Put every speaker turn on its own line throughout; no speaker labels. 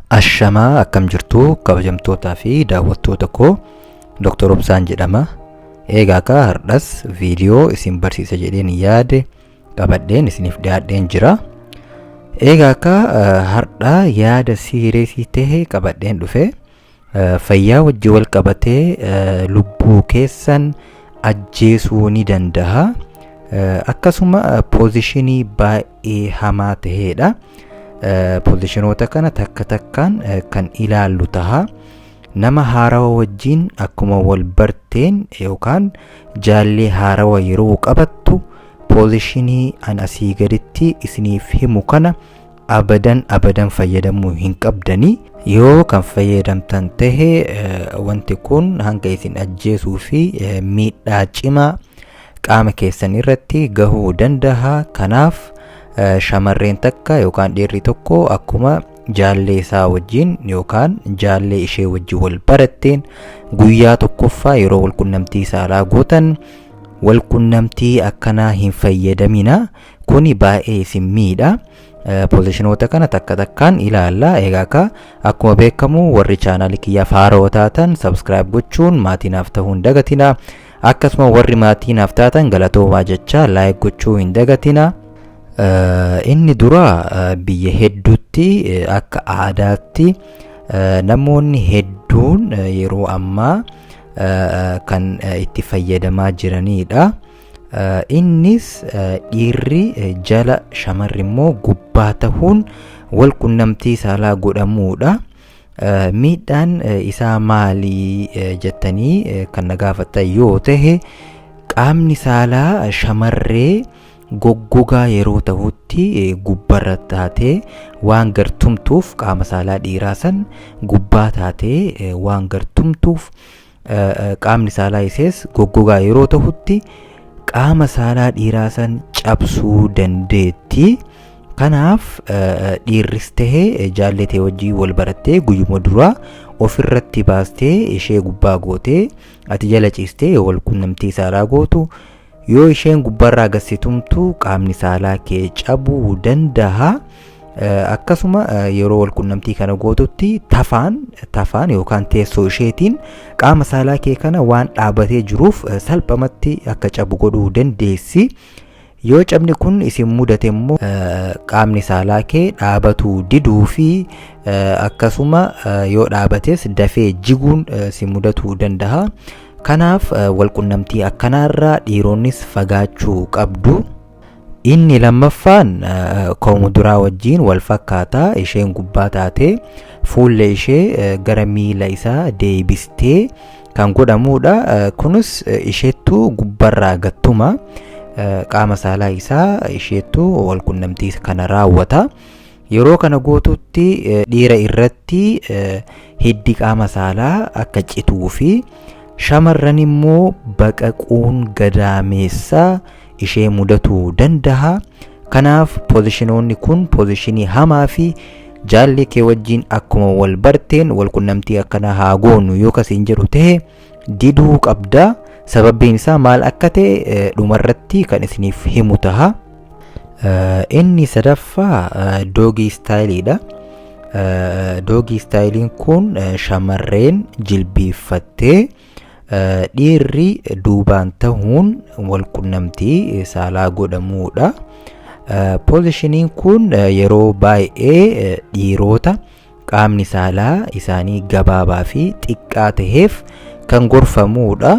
Ashamaa akkam jirtu kabajamtootaa fi daawwattoota koo Dr. Obsaan jedhama. Egaa akka hardhas viidiyoo isin barsiisa jedheen yaade qabadheen isiniif dhiyaadheen jira. Egaa akka hardhaa yaada siireesii ta'e qabadheen dhufe fayyaa wajji wal qabatee lubbuu keessan ajjeesuu ni danda'a. Akkasuma poozishinii baay'ee hamaa ta'edha. Poozishinoota kana takka takkaan kan ilaallu taha. Nama haarawa wajjin akkuma wal barteen yookaan jaallee haarawa yeroo qabattu poozishinii an asii gaditti isiniif himu kana abadan fayyadamuu hin qabdanii. Yoo kan fayyadamtan tahe wanti kun hanga isin ajjeesuu fi miidhaa cimaa qaama keessan irratti gahuu danda'a. Kanaaf shamarreen takka yookaan dhiirri tokko akkuma jaallee isaa wajjin yookaan jaallee ishee wajjin wal baratteen guyyaa tokkoffaa yeroo walqunnamtii saalaa gootan walqunnamtii akkanaa hin fayyadamina. Kuni baay'ee isin miidha. Poozishinoota kana takka takkaan ilaalla. Egaa akkuma beekamu warri chaanaalii kiyyaaf haarawaa taatan subscribe gochuun maatiinaaf ta'uu hin dagatina. Akkasuma warri maatiinaaf taatan galatoomaa jecha like gochuu hin dagatina. Inni dura biyya hedduutti akka aadaatti namoonni hedduun yeroo ammaa kan itti fayyadamaa jiranidha. Innis dhiirri jala shamarri immoo gubbaa tahuun wal qunnamtii saalaa godhamuudha. Miidhaan isaa maalii jettanii kan na gaafatan yoo tahe qaamni saalaa shamarree goggogaa yeroo tahutti gubbarra taatee waan gartumtuuf qaama saalaa dhiiraa san gubbaa taatee waan gartumtuuf qaamni saalaa isees goggogaa yeroo tahutti qaama saalaa dhiiraa san cabsuu dandeetti. Kanaaf dhiirris tahee jaalletee wajjii wal barattee guyyuma duraa ofirratti baastee ishee gubbaa gootee ati jala ciistee wal qunnamtii saalaa gootu. Yoo isheen gubbarraa gassitumtu qaamni saalaa kee cabuu danda'a. Akkasuma yeroo wal qunnamtii kana gootutti tafaan yookaan teessoo isheetiin qaama saalaa kee kana waan dhaabatee jiruuf salphamatti akka cabu godhuu dandeessi. Yoo cabni kun isin mudate immoo qaamni saalaa kee dhaabatuu diduu fi akkasuma yoo dhaabates dafee jiguun isin mudatuu danda'a. Kanaaf walqunnamtii akkanaarraa dhiironnis fagaachuu qabdu. Inni lammaffaan koomu duraa wajjiin wal fakkaataa. Isheen gubbaa taatee fuullee ishee gara miila isaa deebistee kan godhamuudha. Kunis isheettuu gubbarraa gattuma. Qaama saalaa isaa isheettuu walqunnamtii kana raawwata. Yeroo kana gootutti dhiira irratti hiddi qaama saalaa akka cituu fi shamarran immoo baqaquun gadaameessaa ishee mudatuu danda'a. Kanaaf poozishinoonni kun poozishinii hamaa fi jaallee kee wajjin akkuma wal barteen walqunnamtii akkanaa haa goonu yoo kasiin jedhu ta'e diduu qabda. Sababbiin isaa maal akka ta'e dhumarratti kan isiniif himu taha. Inni sadaffaa doogii istaayiliidha. Doogii istaayiliin kun shamarreen jilbiiffattee dhiirri duubaan tahuun walqunnamtii saalaa godhamuudha. Poozishiniin kun yeroo baay'ee dhiirota qaamni saalaa isaanii gabaabaa fi xiqqaa taheef kan gorfamuudha.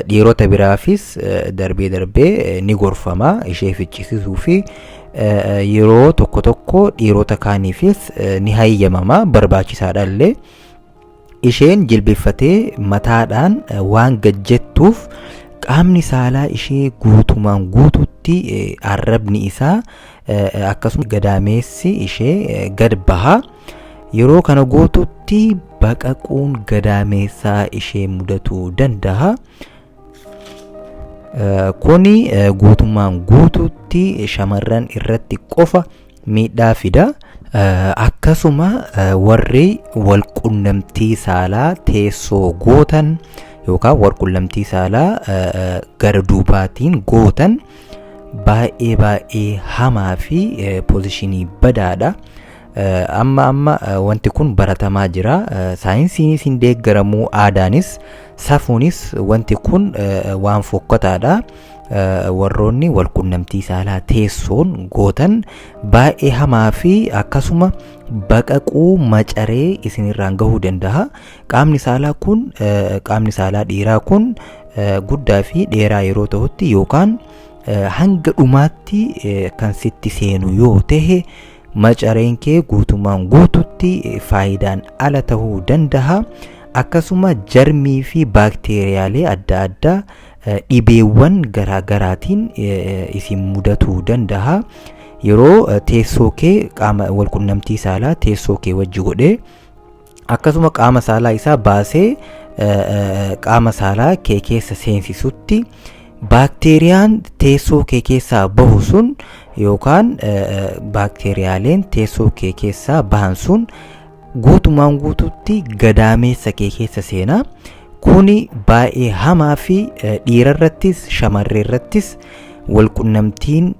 Dhiirota biraafis darbee ni gorfama ishee ficcisiisuu fi yeroo tokko dhiirota kaaniifis ni hayyamama, barbaachisaadha illee. Isheen jilbifatee mataadhaan waan gajjettuuf qaamni saalaa ishee guutumaan guututti arrabni isaa akkasuma gadaameessi ishee gad baha. Yeroo kana gootutti baqaquun gadaameessaa ishee mudatuu danda'a. Kuni guutumaan guututti shamarran irratti qofa miidhaa fida. Akkasuma warri walqunnamtii saalaa teessoo gootan yookaan walqunnamtii saalaa gara duubaatiin gootan baay'ee hamaa fi poozishinii badaadha. amma wanti kun baratamaa jira. Saayinsiinis hin deeggaramuu, aadaanis safuunis wanti kun waan fokkataadha. Warroonni walqunnamtii saalaa teessoon gootan baay'ee hamaa fi akkasuma baqaquu macaree isinirraan gahuu danda'a. Qaamni saalaa dhiiraa kun guddaa fi dheeraa yeroo ta'utti yookaan hanga dhumaatti kan sitti seenu yoo ta'e macareen kee guutumaan guututti faayidaan ala tahuu danda'a. Akkasuma jarmii fi baakteeriyaalee adda addaa dhibeewwan garaagaraatiin isin mudatuu danda'a. Yeroo teessoo kee qaama walqunnamtii saalaa teessoo kee wajji godhee akkasuma qaama saalaa isaa baasee qaama saalaa kee keessa seensisutti baakteeriyaan teessoo kee keessaa bahu sun yookaan baakteeriyaaleen teessoo kee keessaa bahan sun guutumaan guututti gadaameessa kee keessa seenaa. Kuni baay'ee hamaa fi dhiirarrattis shamarreerrattis walqunnamtiin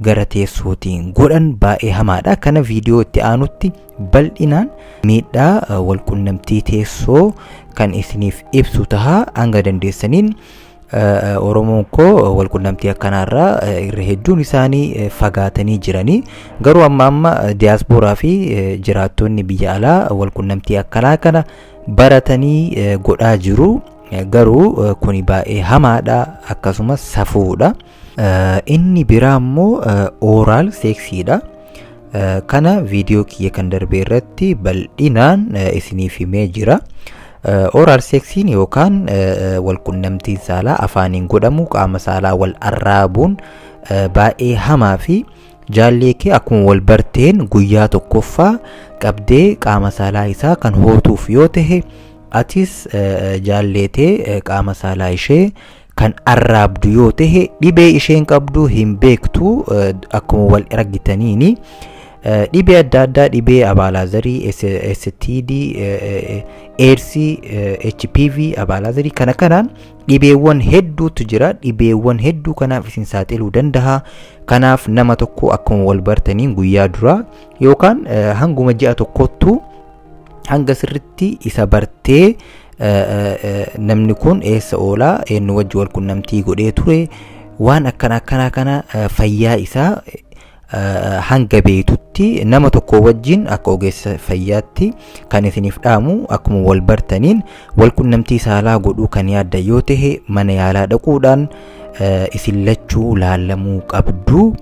gara teessootiin godhan baay'ee hamaadha. Kana viidiyoo itti aanutti bal'inaan miidhaa walqunnamtii teessoo kan isiniif ibsu tahaa. Hanga dandeessaniin Oromoon koo walqunnamtii akkanaarraa irra hedduun isaanii fagaatanii jiranii. Garuu amma diyaaspooraa fi jiraattonni biyya alaa walqunnamtii akkanaa kana baratanii godhaa jiru. Garuu kuni baay'ee hamaadha, akkasumas safuudha. Inni biraa immoo ooraal seeksiidha. Kana viidiyoo kiyya kan darbe irratti bal'inaan isiniif himee jira. Oral seksiin yookaan walqunnamtiin saalaa afaaniin godhamu qaama saalaa wal arraabuun baay'ee hamaa fi jaallee kee akkuma wal barteen guyyaa tokkoffaa qabdee qaama saalaa isaa kan hootuuf yoo tahe atis jaalleetee qaama saalaa ishee kan arraabdu yoo tahe dhibee isheen qabdu hin beektu. Akkuma wal argitaniini dhibee adda addaa, dhibee abaalaazarii, STD, AIDS, HPV, abaalaazarii kana kanaan dhibeewwan hedduutu jira. Dhibeewwan hedduu kanaaf isin saaxiluu danda'a. Kanaaf nama tokko akkuma wal bartaniin guyyaa duraa yookaan hanguma ji'a tokkottu hanga sirritti isa bartee namni kun eessa oolaa, eenyu wajji walqunnamtii godhee ture, waan akkana fayyaa isaa hanga beektutti nama tokko wajjin akka ogeessa fayyaatti kan isiniif dhaamu. Akkuma wal bartaniin walqunnamtii saalaa godhuu kan yaaddan yoo tahe mana yaalaa dhaquudhaan isin lachuu laallamuu qabdu.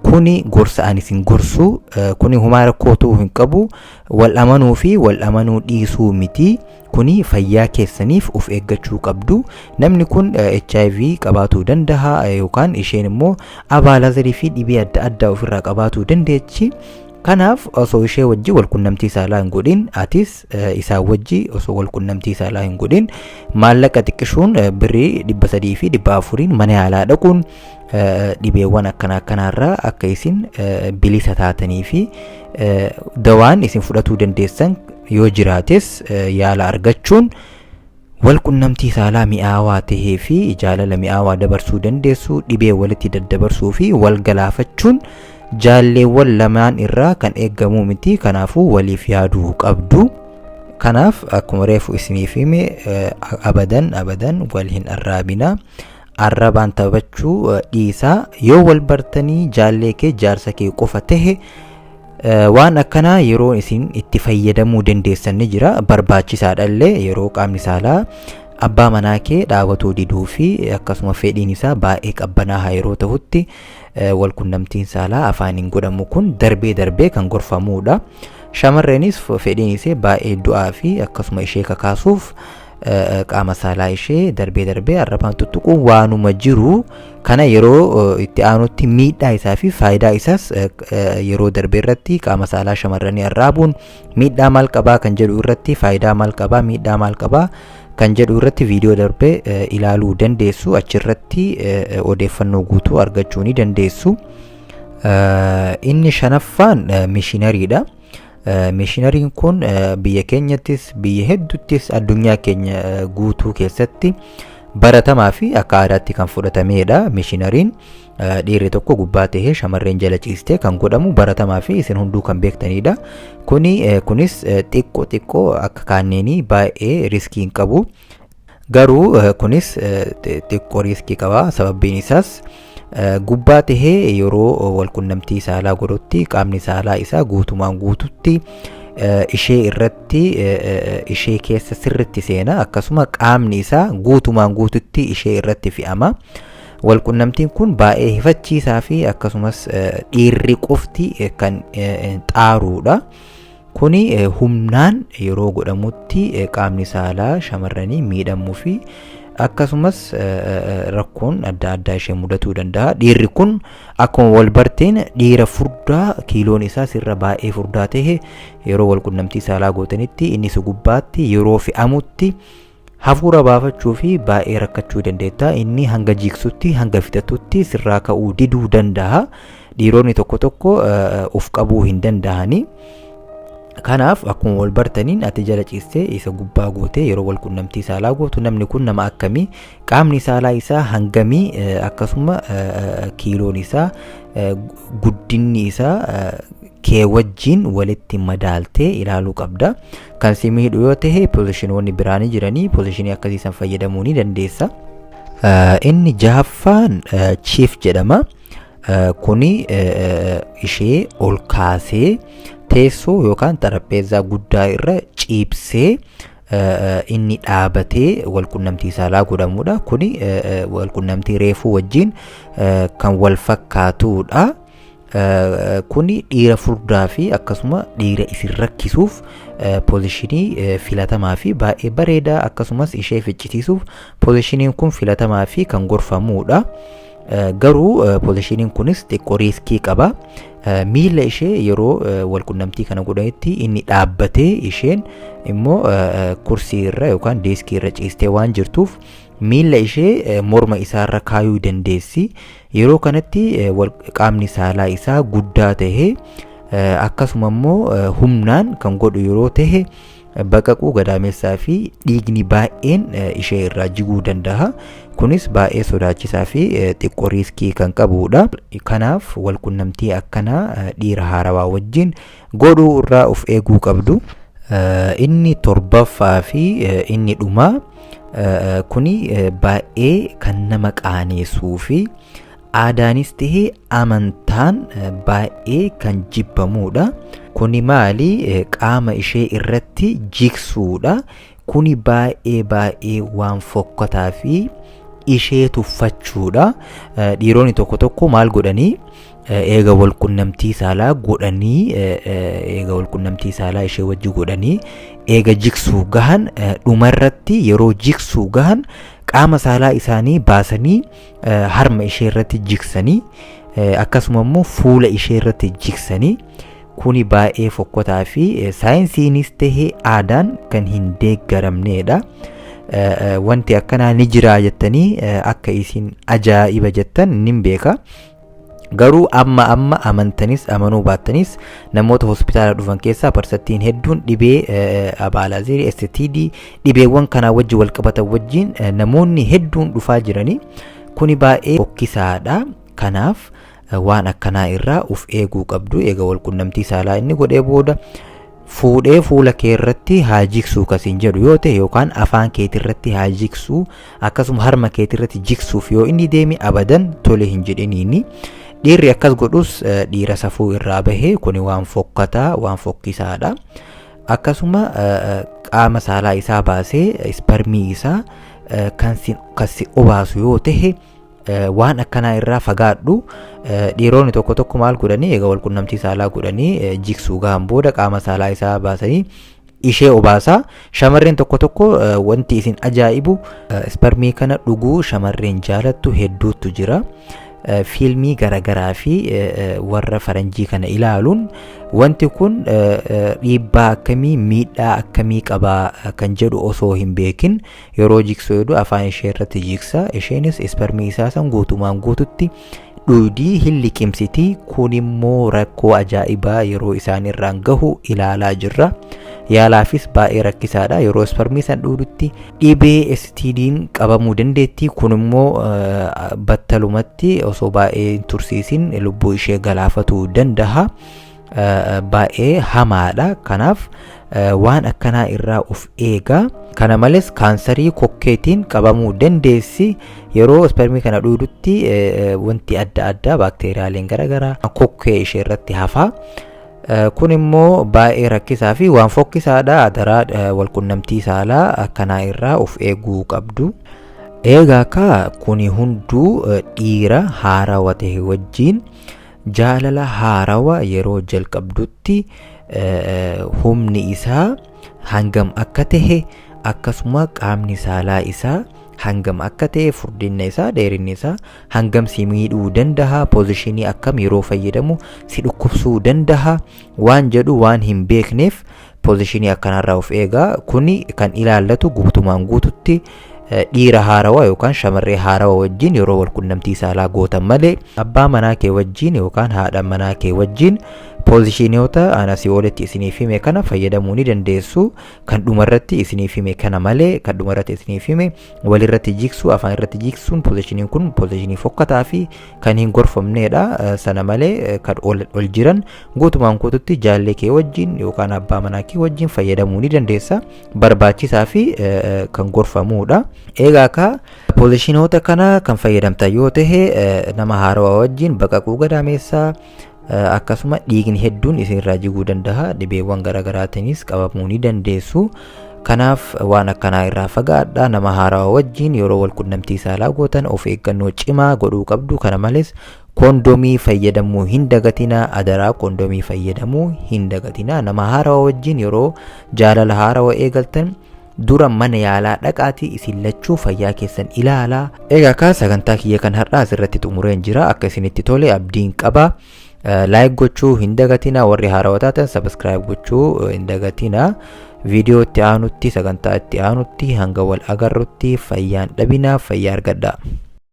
Kuni gorsa ani isin gorsu. Kuni humaa rakkootuu hin qabu. Wal amanuu fi wal amanuu dhiisuu miti. Kuni fayyaa keessaniif of eeggachuu qabdu. Namni kun HIV qabaatuu danda'a yookaan isheen immoo abaalaazarii fi dhibee adda addaa ofirraa qabaatuu dandeechi. Kanaaf osoo ishee wajji walqunnamtii saalaa hin godhin, atis isaan wajji osoo walqunnamtii saalaa hin godhin maallaqa xiqqishuun birrii 300 fi 400 mana yaalaa dhaquun dhibeewwan akkanaarraa akka isin bilisa taatanii fi dawaan isin fudhatuu dandeessan yoo jiraates yaala argachuun walqunnamtii saalaa mi'aawaa tahee fi jaalala mi'aawaa dabarsuu dandeessu. Dhibee walitti daddabarsuu fi wal galaafachuun jaalleewwan lamaan irraa kan eeggamu miti. Kanaafuu waliif yaaduu qabdu. Kanaaf akkuma reefu isiniif hime abadan wal hin arraabina. Arrabaan taphachuu dhiisaa. Yoo wal bartanii jaallee kee jaarsa kee qofa tahe waan akkanaa yeroo isin itti fayyadamuu dandeessan ni jira. Barbaachisaadha illee yeroo qaamni saalaa abbaa manaa kee dhaabatuu diduu fi akkasuma fedhiin isaa baay'ee qabbanaa'aa yeroo ta'utti walqunnamtiin saalaa afaaniin godhamu kun darbee kan gorfamuudha. Shamarreenis fedhiin isee baay'ee du'aa fi akkasuma ishee kakaasuuf qaama saalaa ishee darbee arrabaan tuttuquun waanuma jiru. Kana yeroo itti aanutti miidhaa isaa fi faayidaa isaas yeroo darbee irratti qaama saalaa shamarranii arraabuun miidhaa maal qabaa kan jedhu irratti, faayidaa maal qabaa, miidhaa maal qabaa kan jedhu irratti viidiyoo darbee ilaaluu dandeessu. Achirratti odeeffannoo guutuu argachuu ni dandeessu. Inni shanaffaan mishinariidha. Mishinariin kun biyya keenyattis biyya hedduttis addunyaa keenya guutuu keessatti baratamaa fi akka aadaatti kan fudhatameedha. Mishinariin dhiirri tokko gubbaa ta'ee shamarreen jala ciistee kan godhamu baratamaa fi isin hunduu kan beektanidha. Kunis xiqqoo akka kanneenii baay'ee riskii hin qabu. Garuu kunis xiqqoo riskii qaba. Sababbiin isaas gubbaa tahee yeroo walqunnamtii saalaa godhutti qaamni saalaa isaa guutumaan guututti ishee irratti ishee keessa sirritti seena, akkasuma qaamni isaa guutumaan guututti ishee irratti fe'ama. Walqunnamtiin kun baay'ee hifachiisaa fi akkasumas dhiirri qofti kan xaaruudha. Kuni humnaan yeroo godhamutti qaamni saalaa shamarranii miidhamuu fi akkasumas rakkoon adda addaa ishee mudatuu danda'a. Dhiirri kun akkuma wal barteen dhiira furdaa kiiloon isaa sirra baay'ee furdaa ta'e yeroo walqunnamtii saalaa gootanitti inni gubbaatti yeroo fe'amutti hafuura baafachuu fi baay'ee rakkachuu dandeetta. Inni hanga jiiksutti hanga fixatutti sirraa ka'uu diduu danda'a. Dhiironni tokko tokko of qabuu hin danda'ani. Kanaaf akkuma wal bartaniin ati jala ciistee isa gubbaa gootee yeroo walqunnamtii saalaa gootu namni kun nama akkamii, qaamni saalaa isaa hangamii, akkasuma kiiloon isaa, guddinni isaa kee wajjin walitti madaaltee ilaaluu qabda. Kan si miidhu yoo ta'e pozishinoonni biraanii jiranii pozishinii akkasiisan fayyadamuu ni dandeessa. Inni jahaffaan chief jedhama. Kuni ishee ol kaasee teessoo yookaan xarapheezaa guddaa irra ciibsee inni dhaabatee walqunnamtii saalaa godhamudha. Kuni walqunnamtii reefuu wajjin kan wal fakkaatudha. Kuni dhiira furdaa fi akkasuma dhiira isin rakkisuuf pozishinii filatamaa fi baay'ee bareedaa, akkasumas ishee ficcisiisuuf pozishiniin kun filatamaa fi kan gorfamudha. Garuu pozishiniin kunis xiqqoo riskii qaba. Miila ishee yeroo walqunnamtii kana godhanitti inni dhaabbatee isheen immoo kursii irra yookaan deeskii irra ciistee waan jirtuuf miila ishee morma isaarra kaayuu dandeessi. Yeroo kanatti qaamni saalaa isaa guddaa tahee akkasuma immoo humnaan kan godhu yeroo tahe baqaquu gadaamessaa fi dhiigni baay'een ishee irraa jiguu danda'a. Kunis baay'ee sodaachisaa fi xiqqoo riskii kan qabudha. Kanaaf walqunnamtii akkanaa dhiira haarawaa wajjin godhuu irraa of eeguu qabdu. Inni torbaffaa fi inni dhumaa kuni baay'ee kan nama qaaneessuu fi aadaanis tahee amantaan baay'ee kan jibbamudha. Kuni maali? Qaama ishee irratti jigsuudha. Kuni baay'ee waan fokkataa fi ishee tuffachuudha. Dhiironni tokko tokko maal godhanii eega walqunnamtii saalaa godhanii eega walqunnamtii saalaa ishee wajji godhanii eega jigsuu gahan dhumarratti yeroo jigsuu gahan qaama saalaa isaanii baasanii harma ishee irratti jigsanii akkasuma immoo fuula ishee irratti jigsanii. Kuni baay'ee fokkataa fi saayinsiinis tahee aadaan kan hin deeggaramneedha. Wanti akkanaa ni jira jettanii akka isin ajaa'iba jettan nin beeka. Garuu amma amantanis amanuu baattanis namoota hospitaala dhufan keessaa parsantiin hedduun dhibee abaalaazirii, STD dhibeewwan kanaa wajji wal qabatan wajjin namoonni hedduun dhufaa jiranii. Kuni baay'ee fokkisaadha. Kanaaf waan akkanaa irraa uf eeguu qabdu. Eega walqunnamtii saalaa inni godhee booda fuudhee fuula kee irratti haa jigsuu kasiin jedhu yoo ta'e yookaan afaan keetii irratti haa jigsuu akkasuma harma keetii irratti jigsuuf yoo inni deeme abadan tole hin jedhiniini. Dhiirri akkas godhus dhiira safuu irraa bahee kuni waan fokkataa waan fokkisaadha. Akkasuma qaama saalaa isaa baasee isparmii isaa kan si obaasu yoo ta'e waan akkanaa irraa fagaadhu. Dhiironni tokko tokko maal godhanii eega walqunnamtii saalaa godhanii jigsuu gahan booda qaama saalaa isaa baasanii ishee obaasaa. Shamarreen tokko tokko wanti isin ajaa'ibu isparmii kana dhuguu shamarreen jaalattu hedduutu jira. Fiilmii garagaraa fi warra faranjii kana ilaaluun wanti kun dhiibbaa akkamii miidhaa akkamii qabaa kan jedhu osoo hin beekin yeroo jigsuu jedhu afaan ishee irratti jigsa. Isheenis isparmii isaa san guutumaan guututti dhuudii hin liqimsiti. Kun immoo rakkoo ajaa'ibaa yeroo isaan irraan gahu ilaalaa jirra. Yaalaafis baay'ee rakkisaadha. Yeroo spermii san dhuudutti dhibee STD'n qabamuu dandeetti. Kun immoo battalumatti osoo baay'ee hin tursiisin lubbuu ishee galaafatuu danda'a. Baay'ee hamaadha. Kanaaf waan akkanaa irraa of eegaa. Kana malees kaansarii kokkeetiin qabamuu dandeessi. Yeroo spermii kana dhuudutti wanti adda addaa baakteeriyaaleen garaagaraa kokkee ishee irratti hafaa. Kun immoo baay'ee rakkisaa fi waan fokkisaadha. Adaraa walqunnamtii saalaa akkanaa irraa of eeguu qabdu. Eegaa kuni hunduu dhiira haarawaa ta'e wajjin jaalala haarawaa yeroo jalqabdutti humni isaa hangam akka ta'e akkasuma qaamni saalaa isaa hangam akka ta'e furdinna isaa dheerinni isaa hangam si miidhuu danda'a, poozishinii akkam yeroo fayyadamu si dhukkubsuu danda'a waan jedhu waan hin beekneef poozishinii akkanarraa of eegaa. Kuni kan ilaallatu guutumaan guututti dhiira haarawaa yookaan shamarree haarawaa wajjin yeroo walqunnamtii saalaa gootan malee abbaa manaa kee wajjin yookaan haadha manaa kee wajjin poozishiniyoota anasii olitti isiniif hime kana fayyadamuu ni dandeessu. Kan dhumarratti isiniif hime kana malee kan dhumarratti isiniif hime walirratti jiksuu afaan irratti jiksuun poozishiniin kun poozishinii fokkataa fi kan hin gorfamneedha. Sana malee kan ol jiran guutumaan guututti jaallee kee wajjin yookaan abbaa manaa kee wajjin fayyadamuu ni dandeessa. Barbaachisaa fi kan gorfamuudha. Eegaa poozishinoota kana kan fayyadamtan yoo ta'e nama haarawaa wajjin baqaquu gadaameessaa akkasuma dhiigni hedduun isinirraa jiguu danda'a. Dhibeewwan garaagaraatiinis qabamuu ni dandeessu. Kanaaf waan akkanaa irraa fagaadhaa. Nama haarawaa wajjin yeroo walqunnamtii saalaa gootan of eeggannoo cimaa godhuu qabdu. Kana malees kondomii fayyadamuu hin dagatinaa. Adaraa kondomii fayyadamuu hin dagatinaa. Nama haarawaa wajjin yeroo jaalala haarawaa eegaltan dura mana yaalaa dhaqaatii isin lachuu fayyaa keessan ilaalaa. Egaa sagantaa kiyya kan har'aa asirratti xumureen jira. Akka isinitti tole abdiin qaba. Like gochuu hin dagatinaa. Warri haarawaa taatan subscribe gochuu hin dagatinaa. Viidiyoo itti aanutti sagantaa itti aanutti hanga wal agarrutti fayyaan dhabinaa fayyaa argadhaa.